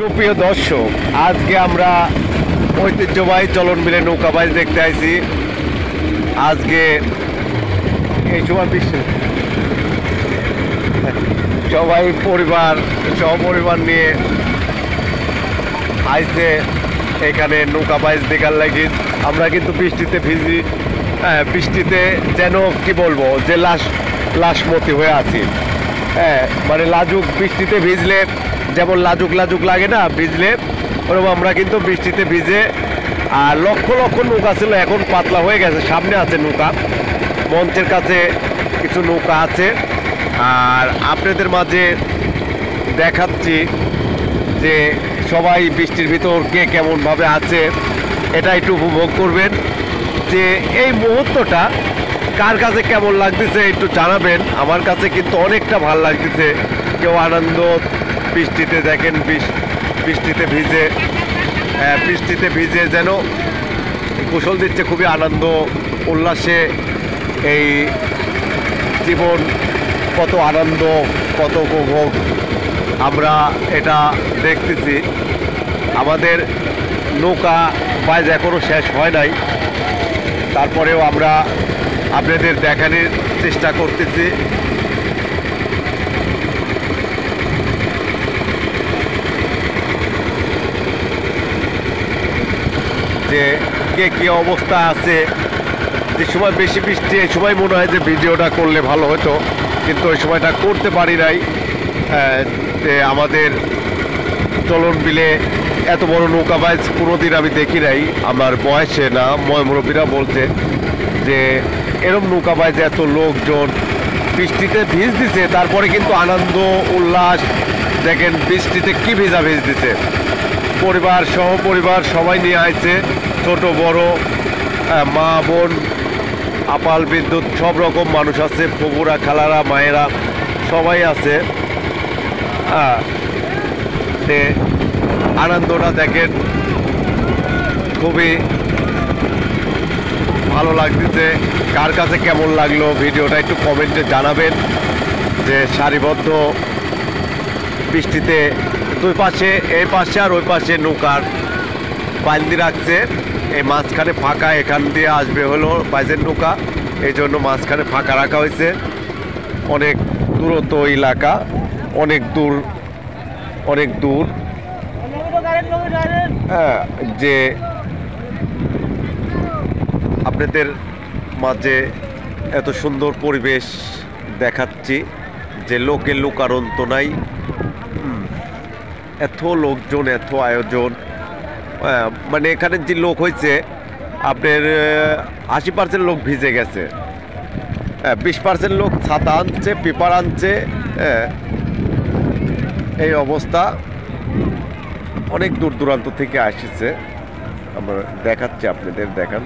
সুপ্রিয় দর্শক, আজকে আমরা ঐতিহ্যবাহী চলন বিলে নৌকা বাইচ দেখতে আইছি। আজকে এই সময় বিশ্ব সবাই সপরিবার নিয়ে আইছে এখানে নৌকা বাইচ দেখার লাগি। আমরা কিন্তু বৃষ্টিতে ভিজি, বৃষ্টিতে যেন কি বলবো যে লাশমতি হয়ে আছি। মানে লাজুক বৃষ্টিতে ভিজলে যেমন লাজুক লাগে না, ভিজলে ওরকম আমরা কিন্তু বৃষ্টিতে ভিজে। আর লক্ষ লক্ষ নৌকা ছিল, এখন পাতলা হয়ে গেছে। সামনে আছে নৌকা, মঞ্চের কাছে কিছু নৌকা আছে। আর আপনাদের মাঝে দেখাচ্ছি যে সবাই বৃষ্টির ভিতর কে কেমনভাবে আছে, এটা একটু উপভোগ করবেন। যে এই মুহূর্তটা কার কাছে কেমন লাগতেছে একটু জানাবেন। আমার কাছে কিন্তু অনেকটা ভালো লাগতেছে। কেউ আনন্দ, বৃষ্টিতে দেখেন বৃষ্টিতে ভিজে যেন গোসল দিচ্ছে, খুবই আনন্দ উল্লাসে। এই জীবন কত আনন্দ, কত উপভোগ আমরা এটা দেখতেছি। আমাদের নৌকা বাইচ এখনও শেষ হয় নাই, তারপরেও আমরা আপনাদের দেখানোর চেষ্টা করতেছি। যে কে কী অবস্থা আছে। যে সময় বেশি বৃষ্টি, এই সময় মনে হয় যে ভিডিওটা করলে ভালো হতো, কিন্তু ওই সময়টা করতে পারি নাই। যে আমাদের চলন বিলে এত বড় নৌকা বাইচ কোনোদিন আমি দেখি নাই আমার বয়সে। না, মুরব্বীরা বলছে যে এরম নৌকা বাইচ এত লোকজন বৃষ্টিতে ভিজ দিছে, তারপরে কিন্তু আনন্দ উল্লাস দেখেন। বৃষ্টিতে কি ভিজ দিছে, সহপরিবার সবাই নিয়ে আইছে, ছোট বড়, মা বোন, আপাল বিদ্যুৎ সব রকম মানুষ আছে, ফুপুরা খালারা মায়েরা সবাই আছে। আনন্দটা দেখেন, খুবই ভালো লাগতেছে। কার কাছে কেমন লাগলো ভিডিওটা একটু কমেন্টে জানাবেন। যে সারিবদ্ধ বৃষ্টিতে দুই পাশে, এই পাশে আর ওই পাশে নৌকার বান্দি রাখছে। এই মাঝখানে ফাঁকা, এখান দিয়ে আসবে হলো বাইচের নৌকা, এই জন্য মাঝখানে ফাঁকা রাখা হয়েছে। অনেক দূরত্ব এলাকা, অনেক দূর যে আপনাদের মাঝে এত সুন্দর পরিবেশ দেখাচ্ছি। যে লোকের লোকারন্ত নাই, এত লোকজন, এত আয়োজন। মানে এখানে যে লোক হয়েছে আপনার 80% লোক ভিজে গেছে, 20% লোক ছাতা আনছে, পেপার আনছে। এই অবস্থা, অনেক দূর দূরান্ত থেকে আসছে। আমরা দেখাচ্ছি, আপনাদের দেখান।